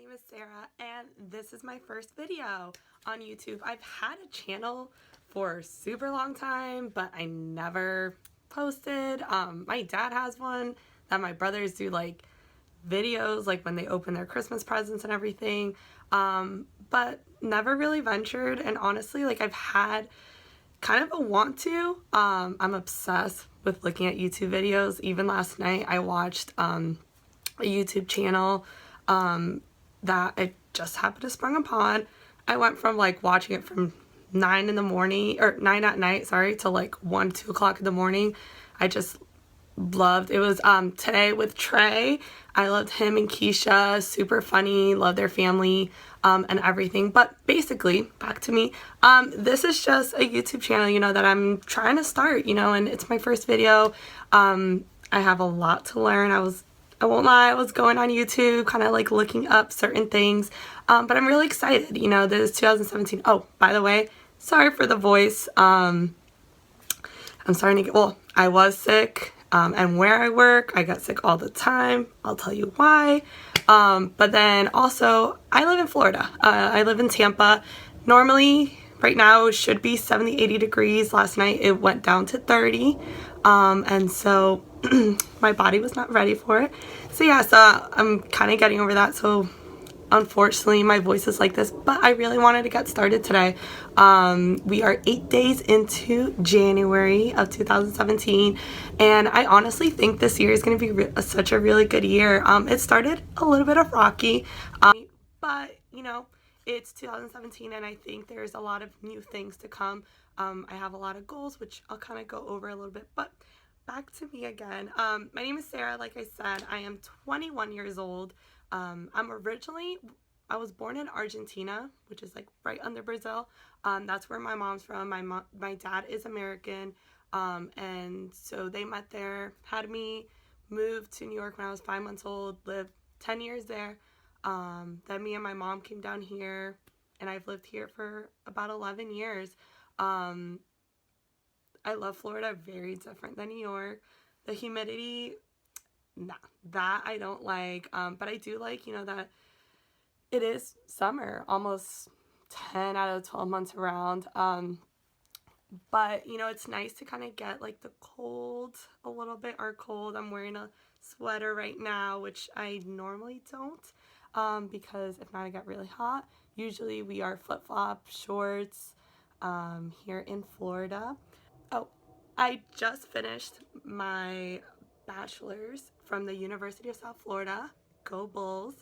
name is Sarah and this is my first video on YouTube. I've had a channel for a super long time, but I never posted. My dad has one that my brothers do like videos like when they open their Christmas presents and everything, but never really ventured. And honestly, like I've had kind of a want to. I'm obsessed with looking at YouTube videos. Even last night I watched a YouTube channel that I just happened to sprung upon. I went from like watching it from 9 in the morning, or 9 at night, sorry, to like 1, 2 o'clock in the morning. I just loved it. Was Today with Trey. I loved him and Keisha, super funny, love their family, and everything. But basically, back to me. This is just a YouTube channel, that I'm trying to start, and it's my first video. I have a lot to learn. I won't lie, I was going on YouTube, kind of like looking up certain things, but I'm really excited. This is 2017. Oh, by the way, sorry for the voice. I'm starting to get, well, I was sick, and where I work, I get sick all the time. I'll tell you why. But then also, I live in Florida. I live in Tampa. Normally, right now, it should be 70, 80 degrees. Last night, it went down to 30. And so my body was not ready for it. So yeah, so I'm kind of getting over that. So unfortunately, my voice is like this, but I really wanted to get started today. We are 8 days into January of 2017, and I honestly think this year is going to be such a really good year. It started a little bit of rocky, but it's 2017, and I think there's a lot of new things to come. I have a lot of goals, which I'll kind of go over a little bit, but back to me again. My name is Sarah. Like I said, I am 21 years old. I was born in Argentina, which is like right under Brazil. That's where my mom's from. My dad is American. And so they met there, had me move to New York when I was 5 months old, lived 10 years there. Then me and my mom came down here, and I've lived here for about 11 years. I love Florida, very different than New York. The humidity, nah, that I don't like. But I do like, that it is summer, almost 10 out of 12 months around. But, it's nice to kind of get like the cold a little bit, or cold. I'm wearing a sweater right now, which I normally don't, because if not, I get really hot. Usually we are flip-flop shorts here in Florida. Oh, I just finished my bachelor's from the University of South Florida. Go Bulls.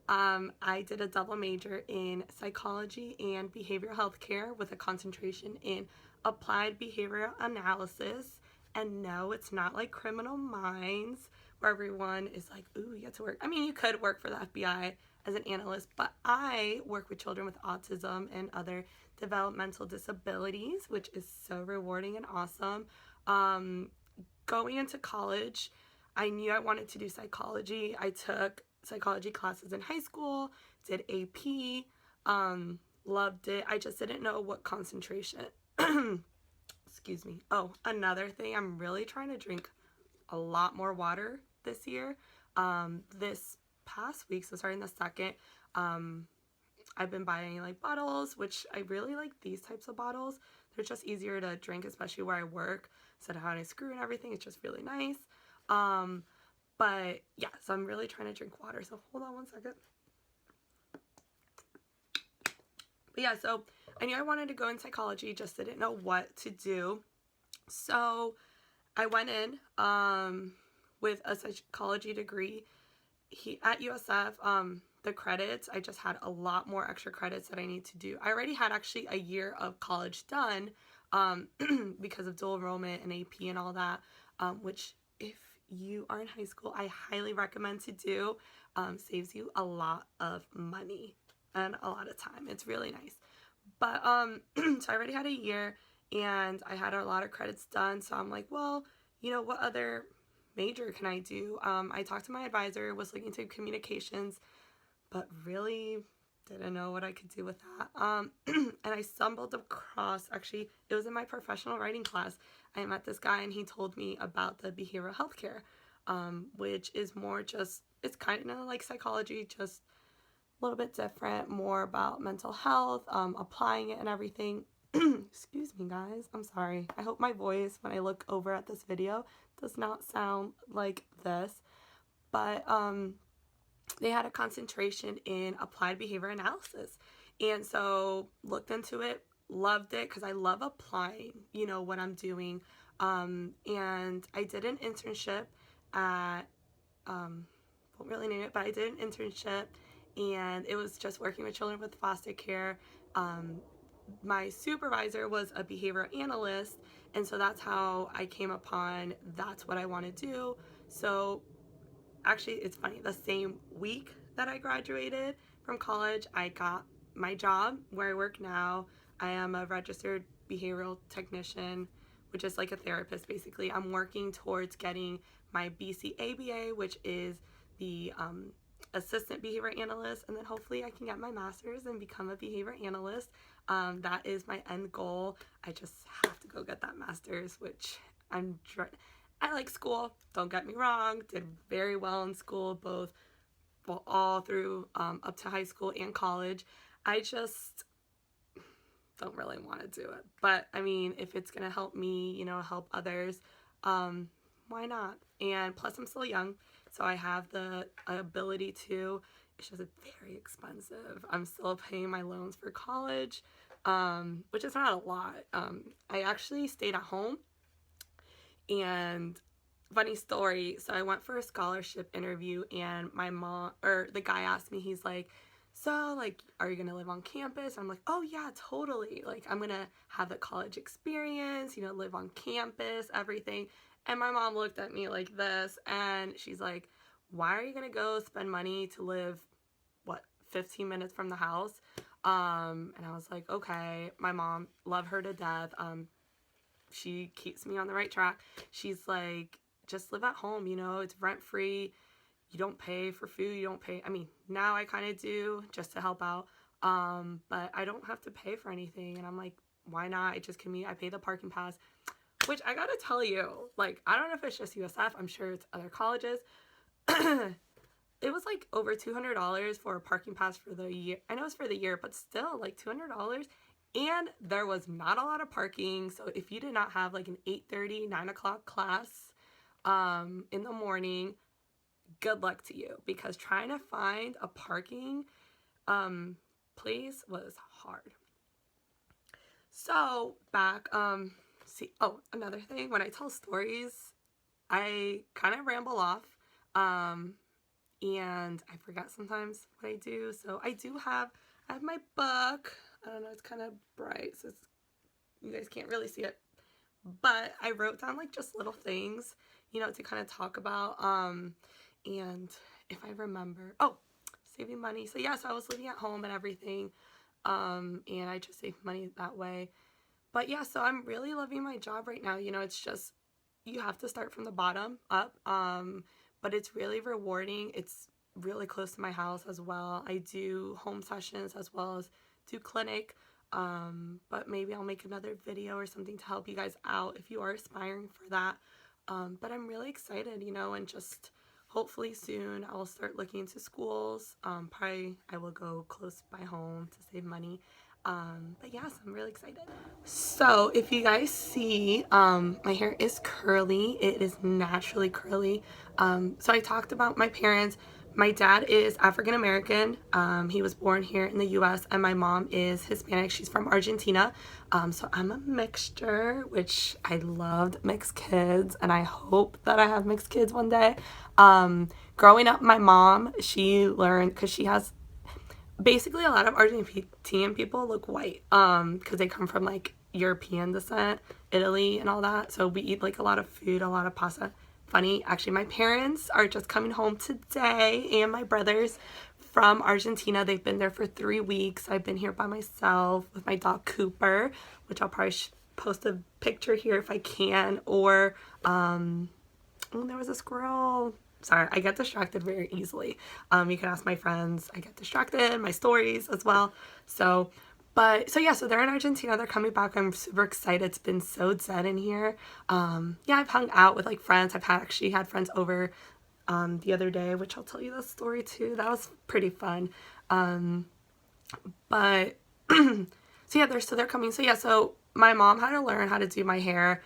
I did a double major in psychology and behavioral health care with a concentration in applied behavioral analysis. And no, it's not like Criminal Minds where everyone is like, ooh, you get to work. I mean, you could work for the FBI as an analyst, but I work with children with autism and other developmental disabilities, which is so rewarding and awesome. Going into college, I knew I wanted to do psychology. I took psychology classes in high school, did AP, loved it. I just didn't know what concentration. Excuse me. Oh, another thing, I'm really trying to drink a lot more water this year. This past week, so starting the second, I've been buying like bottles, which I really like these types of bottles. They're just easier to drink, especially where I work, instead of having a screw and everything. It's just really nice. But yeah, so I'm really trying to drink water. So hold on one second. But yeah, so I knew I wanted to go in psychology, just didn't know what to do. So I went in with a psychology degree at USF. The credits, I just had a lot more extra credits that I need to do. I already had actually a year of college done because of dual enrollment and AP and all that, which if you are in high school, I highly recommend to do. Saves you a lot of money and a lot of time. It's really nice. But so I already had a year and I had a lot of credits done. So I'm like, well, what other major can I do? I talked to my advisor, was looking to communications, but really didn't know what I could do with that. And I stumbled across, actually, it was in my professional writing class. I met this guy and he told me about the behavioral health care, which is more just, it's kind of like psychology, just little bit different, more about mental health, applying it and everything. Excuse me, guys. I'm sorry. I hope my voice, when I look over at this video, does not sound like this. But they had a concentration in applied behavior analysis. And so looked into it, loved it, because I love applying, you know, what I'm doing. And I did an internship at, won't really name it, but I did an internship, and it was just working with children with foster care. My supervisor was a behavior analyst, and so that's how I came upon that's what I want to do. So actually, it's funny, the same week that I graduated from college, I got my job where I work now. I am a registered behavioral technician, which is like a therapist basically. I'm working towards getting my BCABA, which is the assistant behavior analyst, and then hopefully I can get my master's and become a behavior analyst. That is my end goal. I just have to go get that master's, which I like school, don't get me wrong, did very well in school, all through up to high school and college. I just don't really want to do it. But I mean, if it's going to help me, you know, help others, why not? And plus I'm still young, so I have the ability to. It's just very expensive. I'm still paying my loans for college, which is not a lot. I actually stayed at home. And funny story, so I went for a scholarship interview, and my mom, or the guy asked me, he's like, so like, are you gonna live on campus? I'm like, oh yeah, totally. Like, I'm gonna have the college experience, you know, live on campus, everything. And my mom looked at me like this, and she's like, why are you gonna go spend money to live, 15 minutes from the house? And I was like, okay. My mom, love her to death. She keeps me on the right track. She's like, just live at home, you know, it's rent free. You don't pay for food. You don't pay. I mean, now I kind of do just to help out. But I don't have to pay for anything. And I'm like, why not? I just commute. I pay the parking pass, which I got to tell you, like, I don't know if it's just USF. I'm sure it's other colleges. It was like over $200 for a parking pass for the year. I know it's for the year, but still like $200. And there was not a lot of parking. So if you did not have like an 8:30, 9 o'clock class in the morning, good luck to you, because trying to find a parking place was hard. So back, another thing, when I tell stories, I kind of ramble off, and I forget sometimes what I do. So I have my book. I don't know, it's kind of bright, so you guys can't really see it. But I wrote down like just little things, you know, to kind of talk about. And if I remember, saving money. So yeah, so I was living at home and everything. And I just saved money that way. But yeah, so I'm really loving my job right now. You know, it's just, you have to start from the bottom up. But it's really rewarding. It's really close to my house as well. I do home sessions as well as do clinic. But maybe I'll make another video or something to help you guys out if you are aspiring for that. But I'm really excited, you know, and just hopefully soon I will start looking into schools. Probably I will go close by home to save money. But yes, I'm really excited. So if you guys see, my hair is curly. It is naturally curly. So I talked about my parents. My dad is African American. He was born here in the US, and my mom is Hispanic. She's from Argentina. So I'm a mixture, which I loved mixed kids, and I hope that I have mixed kids one day. Growing up, my mom, she learned, because she has basically a lot of Argentine people look white, because they come from like European descent, Italy and all that. So we eat like a lot of food, a lot of pasta. Funny, actually, my parents are just coming home today, and my brothers from Argentina. They've been there for 3 weeks. I've been here by myself with my dog Cooper, which I'll probably post a picture here if I can. Or there was a squirrel. Sorry, I get distracted very easily. You can ask my friends. I get distracted, my stories as well. So yeah, so they're in Argentina. They're coming back. I'm super excited. It's been so dead in here. Yeah, I've hung out with like friends. I've actually had friends over the other day, which I'll tell you the story too. That was pretty fun. But so yeah, they're coming. So yeah, so my mom had to learn how to do my hair.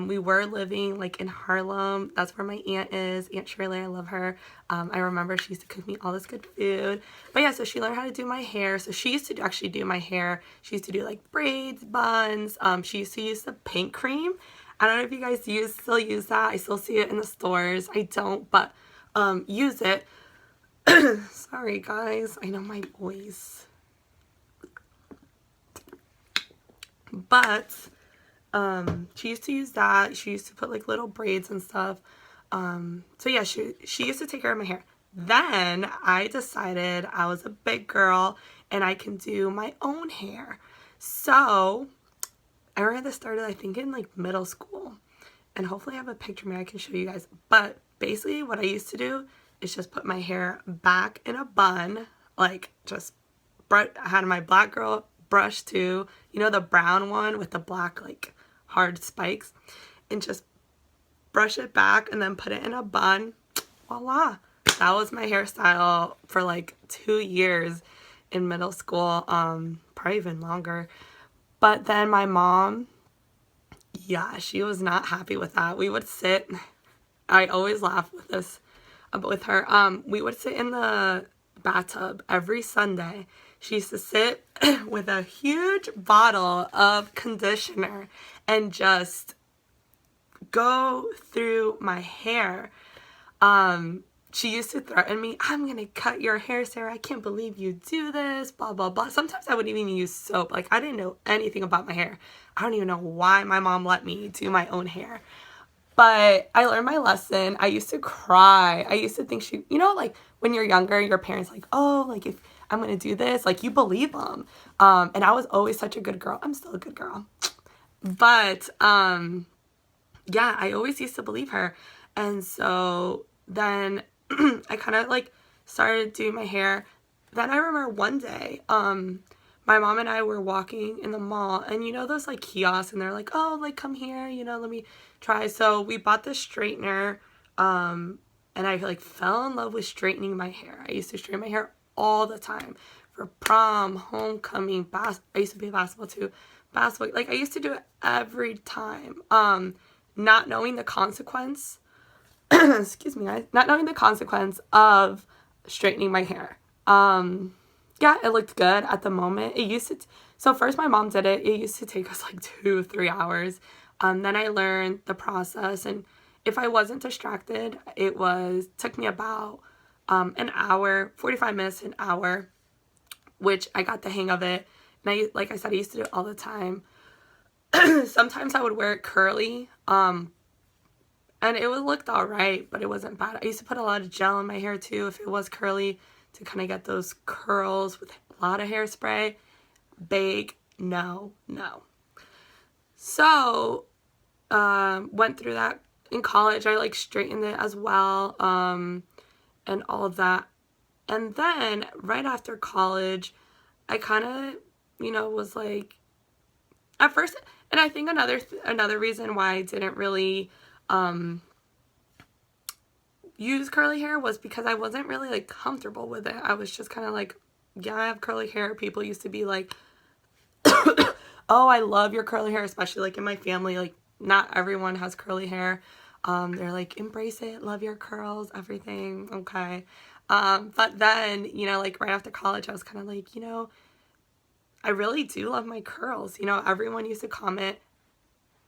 We were living like in Harlem. That's where my aunt is, Aunt Shirley. I love her. I remember she used to cook me all this good food. But yeah, so she learned how to do my hair. So she used to actually do my hair. She used to do like braids, buns. She used to use the pink cream. I don't know if you guys still use that. I still see it in the stores. I don't, but use it. Sorry guys, I know my voice. But she used to use that. She used to put like little braids and stuff. So yeah, she used to take care of my hair. Then I decided I was a big girl and I can do my own hair. So I remember this started, I think, in like middle school. And hopefully I have a picture maybe I can show you guys. But basically what I used to do is just put my hair back in a bun. Like just, I had my black girl brush too. You know, the brown one with the black like hard spikes. And just brush it back and then put it in a bun. Voila. That was my hairstyle for like 2 years in middle school. Probably even longer. But then my mom, yeah, she was not happy with that. We would sit, I always laugh with this, with her. We would sit in the bathtub every Sunday. She used to sit with a huge bottle of conditioner and just go through my hair. She used to threaten me, I'm gonna cut your hair, Sarah. I can't believe you do this, blah, blah, blah. Sometimes I would even use soap. Like, I didn't know anything about my hair. I don't even know why my mom let me do my own hair. But I learned my lesson. I used to cry. I used to think you know, like, when you're younger, your parents like, oh, like, if I'm gonna do this, like, you believe them. And I was always such a good girl. I'm still a good girl. But, yeah, I always used to believe her. And so then I kind of like started doing my hair. Then I remember one day, my mom and I were walking in the mall, and you know those like kiosks, and they're like, oh, like come here, you know, let me try. So we bought this straightener, and I like fell in love with straightening my hair. I used to straighten my hair all the time for prom, homecoming, I used to play basketball too. Basketball, like I used to do it every time. Not knowing the consequence excuse me, not knowing the consequence of straightening my hair. Yeah, it looked good at the moment. It used to, so first my mom did it. It used to take us like 2-3 hours. Then I learned the process, and if I wasn't distracted, took me about an hour, 45 minutes, an hour, which I got the hang of it. And like I said, I used to do it all the time. Sometimes I would wear it curly, and it would look all right, but it wasn't bad. I used to put a lot of gel in my hair too if it was curly to kind of get those curls with a lot of hairspray. Big no. So, went through that in college. I like straightened it as well, and all of that. And then right after college, I kind of, you know, was like, at first, and I think another reason why I didn't really use curly hair was because I wasn't really like comfortable with it. I was just kind of like, yeah, I have curly hair. People used to be like, oh, I love your curly hair, especially like in my family. Like, not everyone has curly hair. They're like, embrace it, love your curls, everything, okay. But then, you know, like right after college, I was kind of like, you know, I really do love my curls. You know, everyone used to comment,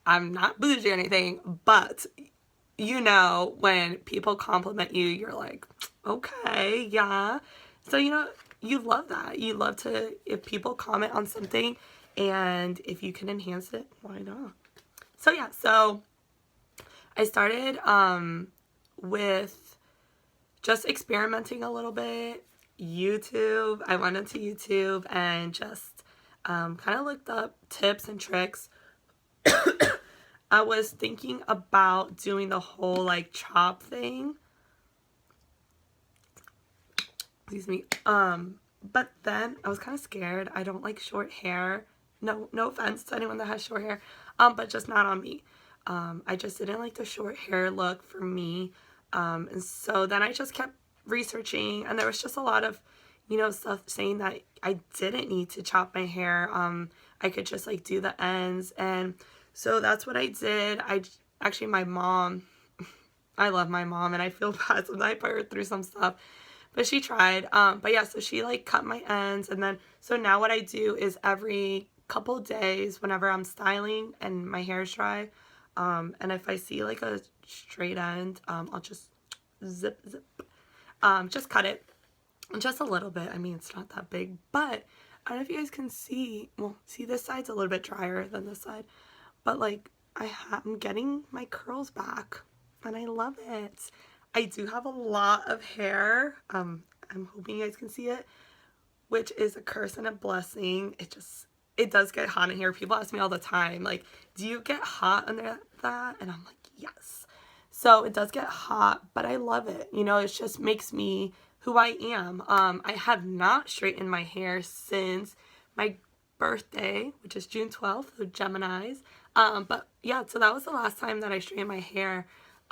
I'm not bougie or anything, but you know, when people compliment you, you're like, okay, yeah. So, you know, you love that. You love to, if people comment on something and if you can enhance it, why not? So, yeah, so I started with just experimenting a little bit. YouTube, I went into YouTube and just kind of looked up tips and tricks. I was thinking about doing the whole like chop thing. Excuse me. But then I was kind of scared. I don't like short hair. No offense to anyone that has short hair. But just not on me. I just didn't like the short hair look for me. And so then I just kept researching, and there was just a lot of, stuff saying that I didn't need to chop my hair. I could just like do the ends. And so that's what I did. Actually, my mom, I love my mom, and I feel bad sometimes I put her through some stuff, but she tried. But yeah, so she like cut my ends, and then so now what I do is every couple days, whenever I'm styling and my hair is dry, and if I see like a straight end, I'll just zip, just cut it just a little bit. I mean, it's not that big, but I don't know if you guys can see. Well, see, this side's a little bit drier than this side, but like I'm getting my curls back, and I love it. I do have a lot of hair. I'm hoping you guys can see it, which is a curse and a blessing. It does get hot in here. People ask me all the time, like, do you get hot under that? And I'm like, yes. So it does get hot, but I love it. It just makes me who I am. I have not straightened my hair since my birthday, which is June 12th, so Geminis. But yeah, so that was the last time that I straightened my hair.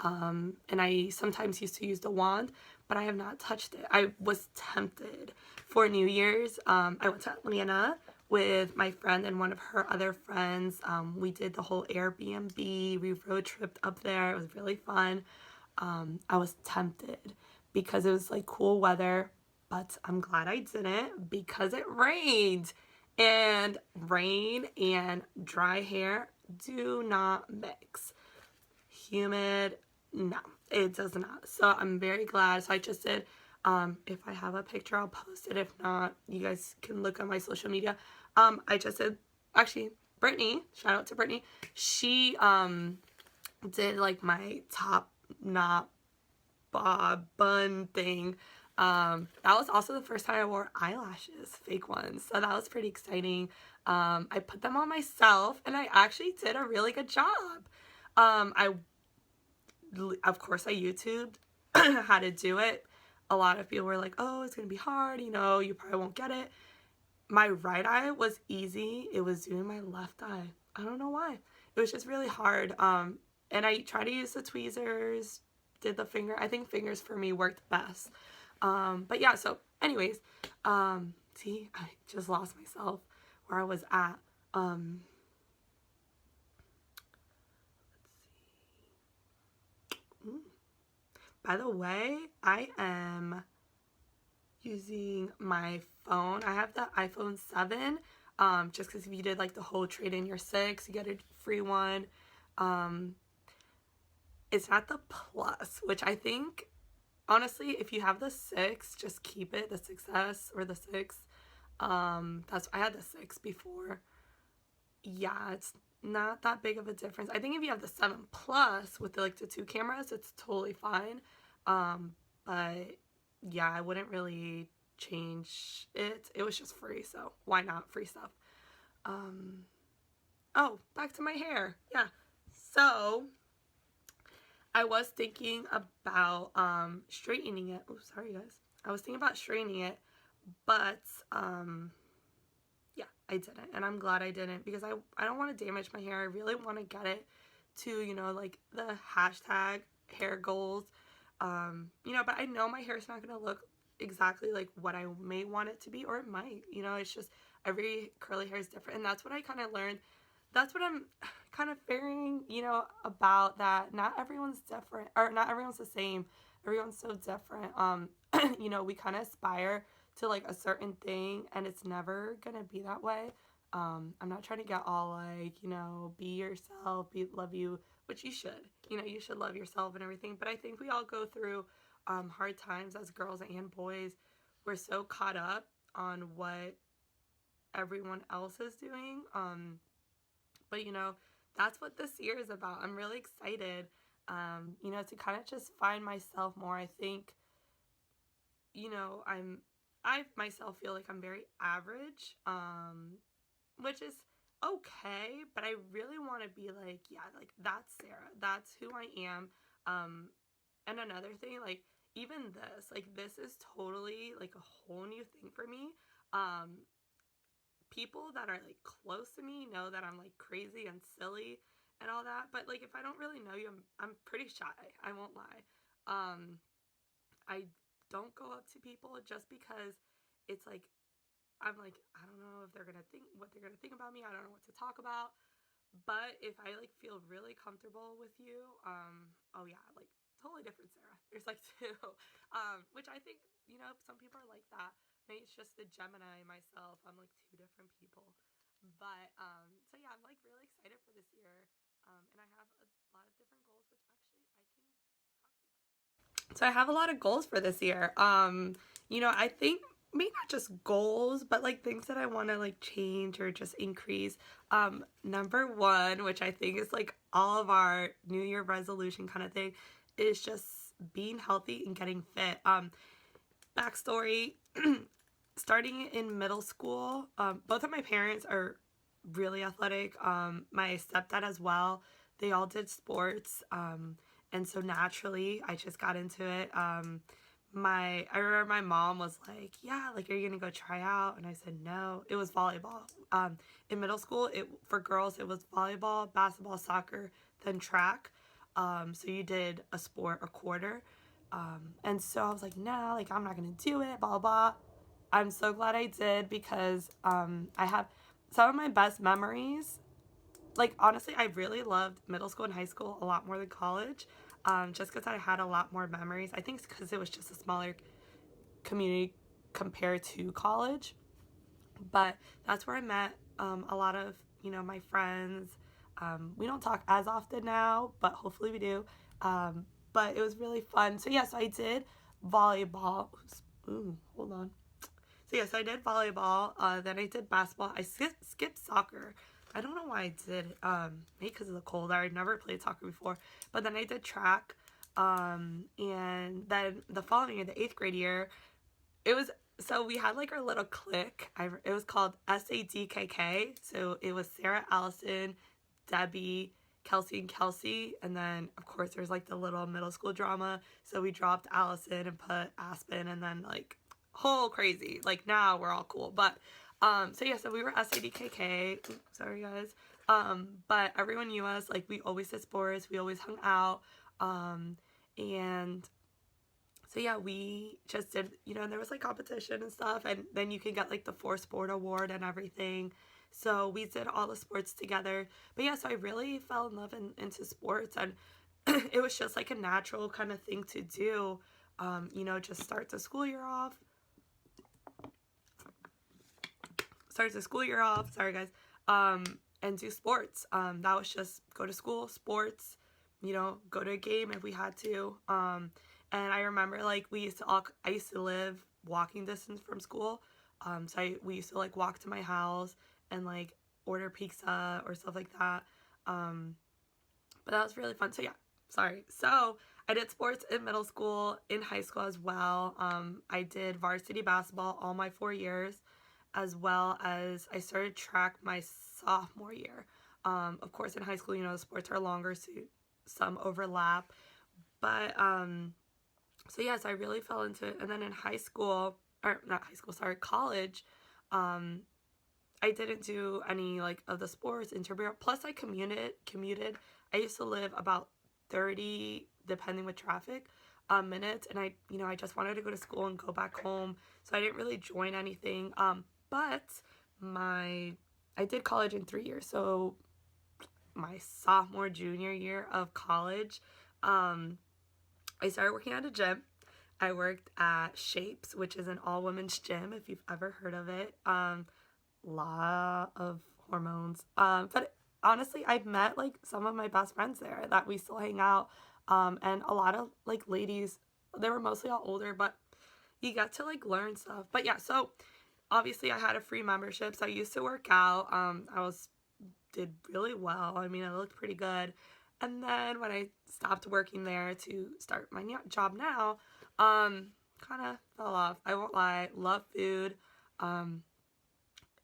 And I sometimes used to use the wand, but I have not touched it. I was tempted for New Year's. I went to Atlanta with my friend and one of her other friends. We did the whole Airbnb. We road tripped up there. It was really fun. I was tempted because it was like cool weather, but I'm glad I didn't because it rained. And rain and dry hair do not mix. Humid, no, it does not. So I'm very glad. So I just did, if I have a picture, I'll post it. If not, you guys can look on my social media. I just did, actually, Brittany, shout out to Brittany. She did like my top knot bob bun thing. That was also the first time I wore eyelashes, fake ones. So that was pretty exciting. I put them on myself, and I actually did a really good job. Of course, I YouTubed how to do it. A lot of people were like, oh, it's going to be hard. You probably won't get it. My right eye was easy. It was doing my left eye. I don't know why. It was just really hard. And I tried to use the tweezers, did the finger. I think fingers for me worked best. But yeah, so anyways, see, I just lost myself where I was at. By the way, I am using my phone. I have the iPhone 7, just because if you did like the whole trade in your 6, you get a free one. It's not the Plus, which I think, honestly, if you have the 6, just keep it, the 6S or the 6. I had the 6 before. Yeah, it's not that big of a difference. I think if you have the 7 Plus with the 2 cameras, it's totally fine. But yeah, I wouldn't really change it. It was just free, so why not free stuff? Oh, back to my hair. Yeah. So I was thinking about straightening it. Oh, sorry guys. I was thinking about straightening it, but yeah, I didn't, and I'm glad I didn't because I don't want to damage my hair. I really want to get it to, like the hashtag hair goals. But I know my hair is not going to look exactly like what I may want it to be, or it might. It's just every curly hair is different, and that's what I kind of learned. That's what I'm kind of figuring, about that. Not everyone's different, or not everyone's the same. Everyone's so different. We kind of aspire to like a certain thing, and it's never gonna be that way. I'm not trying to get all like, be yourself, love you, which you should. You should love yourself and everything. But I think we all go through hard times as girls and boys. We're so caught up on what everyone else is doing. But that's what this year is about. I'm really excited, to kind of just find myself more. I think, I myself feel like I'm very average, which is okay, but I really want to be like, yeah, like that's Sarah. That's who I am. And another thing, like even this is totally like a whole new thing for me. People that are like close to me know that I'm like crazy and silly and all that, but like if I don't really know you, I'm pretty shy. I won't lie. I don't go up to people just because it's like, I'm like, I don't know if they're gonna think what they're gonna think about me. I don't know what to talk about. But if I like feel really comfortable with you, oh yeah, like totally different Sarah. There's like two, which I think, some people are like that. Maybe it's just the Gemini myself. I'm like two different people. But so yeah, I'm like really excited for this year. And I have a lot of different goals, which actually I can talk to you about. So I have a lot of goals for this year. I think maybe not just goals, but like things that I want to like change or just increase. Number one, which I think is like all of our New Year resolution kind of thing, is just being healthy and getting fit. Backstory, starting in middle school, both of my parents are really athletic. My stepdad as well. They all did sports. And so naturally I just got into it. I remember my mom was like, yeah, like, are you gonna go try out? And I said no. It was volleyball. In middle school, for girls it was volleyball, basketball, soccer, then track. So you did a sport a quarter. And so I was like, no, like, I'm not gonna do it, blah, blah, blah. I'm so glad I did because I have some of my best memories. Like, honestly, I really loved middle school and high school a lot more than college, just because I had a lot more memories. I think it's because it was just a smaller community compared to college. But that's where I met a lot of, my friends. We don't talk as often now, but hopefully we do. But it was really fun. So, yeah, so I did volleyball. Ooh, hold on. So, yeah, so I did volleyball. Then I did basketball. I skipped soccer. I don't know why I did. Maybe because of the cold. I never played soccer before. But then I did track. And then the following year, the 8th grade year, so we had like our little clique. It was called SADKK. So it was Sarah, Allison, Debbie, Kelsey, and Kelsey. And then, of course, there's like the little middle school drama. So we dropped Allison and put Aspen, and then like whole crazy. Like now we're all cool. But so yeah, so we were SADKK. Oops, sorry guys. But everyone knew us. Like, we always did sports. We always hung out. And so yeah, we just did, there was like competition and stuff, and then you can get like the 4-sport award and everything. So we did all the sports together. But yeah, so I really fell in love into sports, and it was just like a natural kind of thing to do. Just start the school year off. Sorry guys. And do sports. That was just go to school, sports, go to a game if we had to. And I remember like I used to live walking distance from school. We used to like walk to my house and like order pizza or stuff like that. But that was really fun. So yeah, sorry. So I did sports in middle school, in high school as well. I did varsity basketball all my 4 years, as well as I started track my sophomore year. Of course, in high school, the sports are longer, so some overlap. But so yes, I really fell into it. And then in college, I didn't do any like of the sports intramural. Plus, I commuted. I used to live about 30, depending with traffic, minutes, and I just wanted to go to school and go back home, so I didn't really join anything. But I did college in 3 years, so my sophomore, junior year of college, I started working at a gym. I worked at Shapes, which is an all-women's gym, if you've ever heard of it. Lot of hormones. But honestly, I've met like some of my best friends there that we still hang out. And a lot of like ladies, they were mostly all older, but you get to like learn stuff. But yeah, so obviously I had a free membership, so I used to work out. Did really well. I mean, I looked pretty good. And then when I stopped working there to start my job now, kind of fell off. I won't lie. Love food.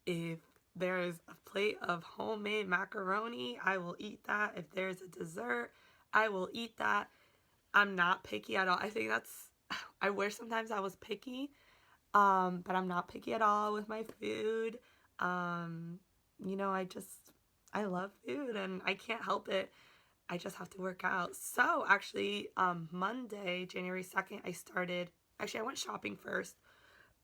If there's a plate of homemade macaroni, I will eat that. If there's a dessert, I will eat that. I'm not picky at all. I wish sometimes I was picky, but I'm not picky at all with my food. I love food and I can't help it. I just have to work out. So actually, Monday, January 2nd, I went shopping first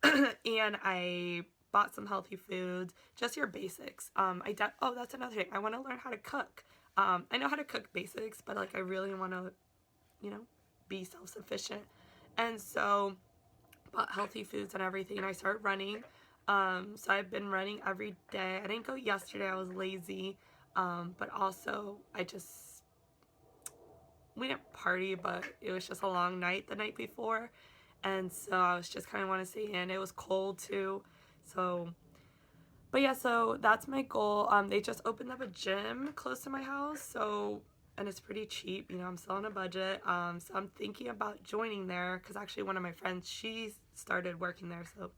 and I bought some healthy foods, just your basics. Oh, that's another thing. I want to learn how to cook. I know how to cook basics, but like I really want to, you know, be self-sufficient. And so bought healthy foods and everything, and I started running. So I've been running every day. I didn't go yesterday, I was lazy. But also we didn't party, but it was just a long night the night before. And so I was just kind of want to stay in. It was cold too. So, but yeah, so that's my goal. They just opened up a gym close to my house. So, and it's pretty cheap. You know, I'm still on a budget. So I'm thinking about joining there because actually one of my friends, she started working there. So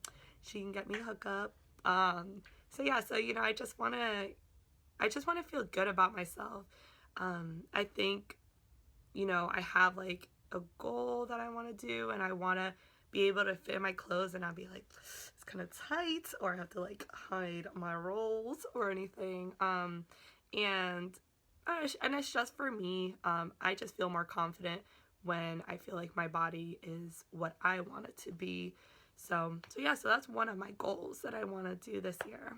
she can get me a hookup. So yeah, so, you know, I just want to feel good about myself. I think, you know, I have like a goal that I want to do, and I want to be able to fit my clothes and not be like, it's kind of tight, or I have to like hide my rolls or anything. And it's just for me. I just feel more confident when I feel like my body is what I want it to be. So yeah, so that's one of my goals that I want to do this year.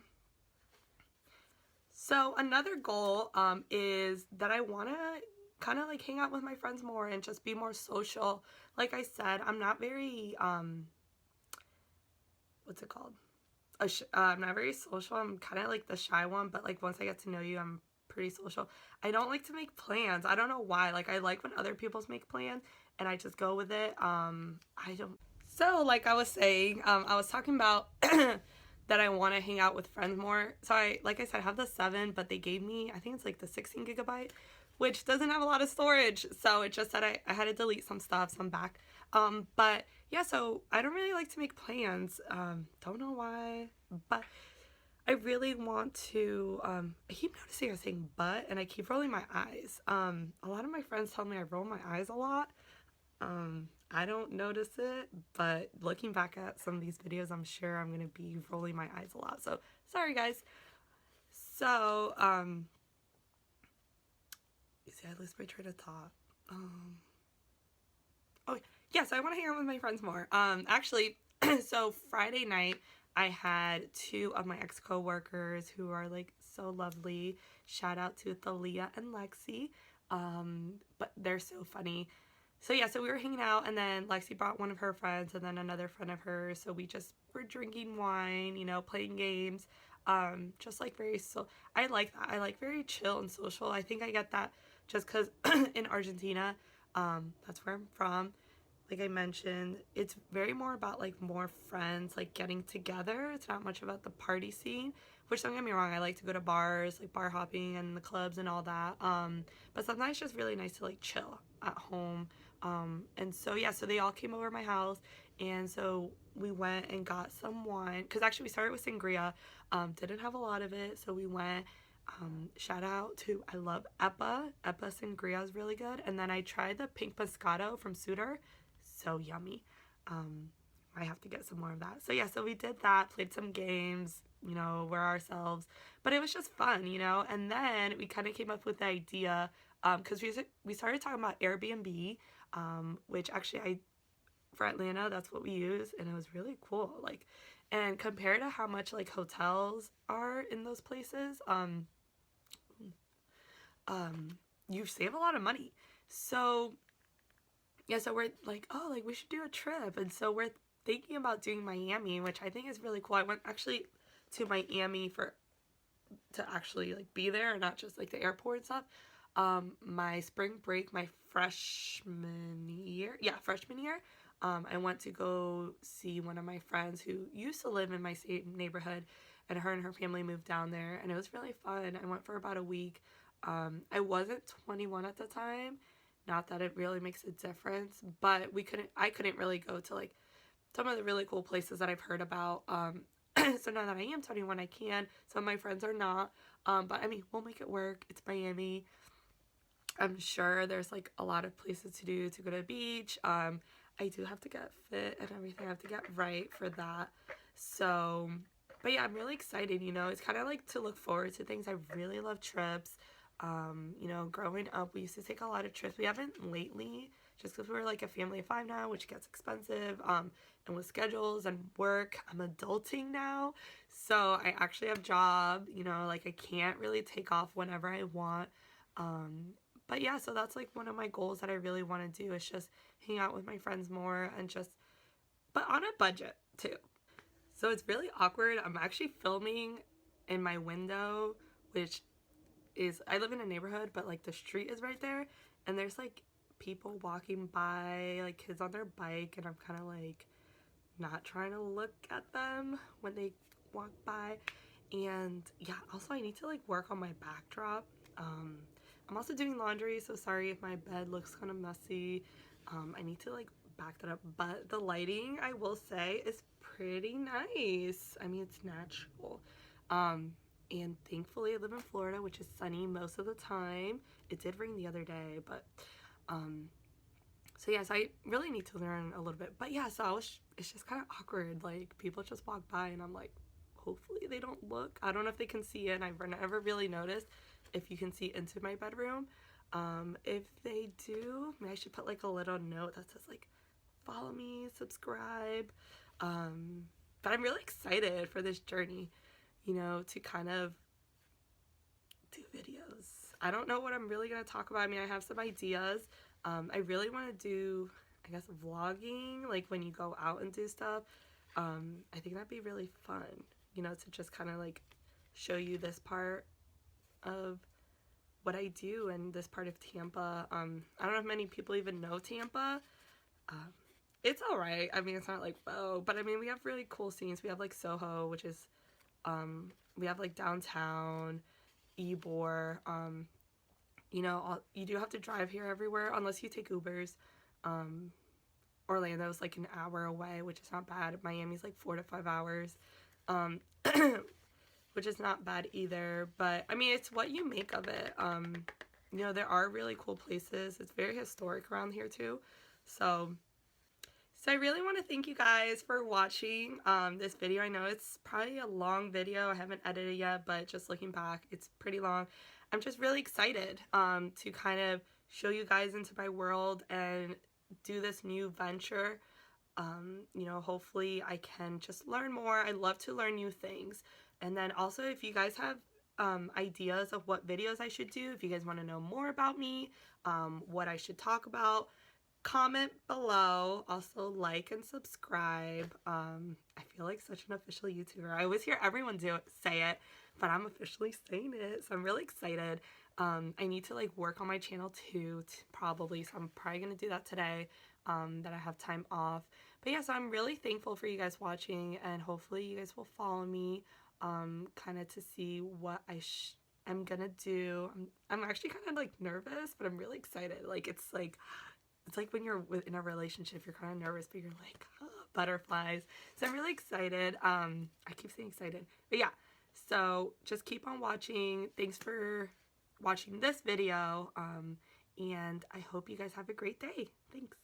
So another goal is that I want to kind of like hang out with my friends more and just be more social. Like I said, I'm not very what's it called? I'm not very social. I'm kind of like the shy one, but like once I get to know you, I'm pretty social. I don't like to make plans. I don't know why. Like I like when other people's make plans and I just go with it. I don't. So like I was saying, I was talking about that I want to hang out with friends more. So like I said, I have the 7, but they gave me, I think it's like the 16 gigabyte, which doesn't have a lot of storage. So it just said I had to delete some stuff, some back. But yeah, so I don't really like to make plans. Don't know why, but I really want to, I keep noticing I saying but, and I keep rolling my eyes. A lot of my friends tell me I roll my eyes a lot. I don't notice it, but looking back at some of these videos, I'm sure I'm going to be rolling my eyes a lot. So, sorry guys. So, you see, I lost my train of thought. Oh, yeah, so I want to hang out with my friends more. Actually, so Friday night, I had 2 of my ex-coworkers who are like so lovely. Shout out to Thalia and Lexi. But they're so funny. So yeah, so we were hanging out, and then Lexi brought one of her friends and then another friend of hers. So we just were drinking wine, you know, playing games. Just like I like that. I like very chill and social. I think I get that just because in Argentina, that's where I'm from. Like I mentioned, it's very more about like more friends like getting together. It's not much about the party scene, which don't get me wrong, I like to go to bars, like bar hopping and the clubs and all that. But sometimes it's just really nice to like chill at home. And so yeah, so they all came over my house, and so we went and got some wine because actually we started with sangria. Didn't have a lot of it, so we went. Shout out to, I love Epa. Epa sangria is really good. And then I tried the pink Moscato from Suter. So yummy. I have to get some more of that. So yeah, so we did that, played some games, you know, were ourselves. But it was just fun, you know. And then we kind of came up with the idea, because we started talking about Airbnb, which actually for Atlanta, that's what we use, and it was really cool. Like, and compared to how much like hotels are in those places, you save a lot of money. So yeah, so we're like, oh, like we should do a trip, and so we're thinking about doing Miami, which I think is really cool. I went actually to Miami to actually like be there and not just like the airport and stuff. My spring break, my freshman year, I went to go see one of my friends who used to live in my same neighborhood, and her family moved down there, and it was really fun. I went for about a week. I wasn't 21 at the time. Not that it really makes a difference, but I couldn't really go to like some of the really cool places that I've heard about. So now that I am 21, I can. Some of my friends are not. But I mean, we'll make it work. It's Miami. I'm sure there's like a lot of places to do, to go to the beach. I do have to get fit and everything. I have to get right for that. So, but yeah, I'm really excited, you know. It's kind of like to look forward to things. I really love trips. You know, growing up, we used to take a lot of trips. We haven't lately, just because we're like a family of 5 now, which gets expensive. And with schedules and work, I'm adulting now. So I actually have a job, you know, like I can't really take off whenever I want. But yeah, so that's like one of my goals that I really want to do is just hang out with my friends more and just, but on a budget too. So it's really awkward. I'm actually filming in my window, which is, I live in a neighborhood, but like the street is right there, and there's like people walking by, like kids on their bike, and I'm kind of like not trying to look at them when they walk by. And yeah, also I need to like work on my backdrop. I'm also doing laundry, so sorry if my bed looks kind of messy. I need to like back that up, but the lighting, I will say, is pretty nice. I mean, it's natural. And thankfully I live in Florida, which is sunny most of the time. It did rain the other day, but so yes, I really need to learn a little bit. But yeah, so it's just kind of awkward. Like people just walk by and I'm like, hopefully they don't look. I don't know if they can see it, and I've never really noticed if you can see into my bedroom. If they do, maybe I should put like a little note that says like, follow me, subscribe. But I'm really excited for this journey, you know, to kind of do videos. I don't know what I'm really going to talk about. I mean, I have some ideas. I really want to do, I guess, vlogging, like when you go out and do stuff. I think that'd be really fun, you know, to just kind of like show you this part of what I do and this part of Tampa. I don't know if many people even know Tampa. It's alright. I mean, it's not like, whoa, but I mean, we have really cool scenes. We have like Soho, which is, we have like downtown, Ybor, you know, you do have to drive here everywhere unless you take Ubers. Orlando's like an hour away, which is not bad. Miami's like 4 to 5 hours, which is not bad either. But I mean, it's what you make of it. You know, there are really cool places. It's very historic around here too. So I really want to thank you guys for watching this video. I know it's probably a long video. I haven't edited yet, but just looking back, it's pretty long. I'm just really excited to kind of show you guys into my world and do this new venture. You know, hopefully I can just learn more. I love to learn new things. And then also, if you guys have ideas of what videos I should do, if you guys want to know more about me, what I should talk about, comment below. Also like and subscribe. I feel like such an official YouTuber. I always hear everyone say it, but I'm officially saying it, so I'm really excited. I need to like work on my channel too, probably, so I'm probably gonna do that today, that I have time off. But yeah, so I'm really thankful for you guys watching, and hopefully you guys will follow me kind of to see what I'm gonna do. I'm actually kind of like nervous, but I'm really excited. Like it's like when you're in a relationship, you're kind of nervous, but you're like, oh, butterflies. So I'm really excited. I keep saying excited, but yeah, so just keep on watching. Thanks for watching this video, and I hope you guys have a great day. Thanks.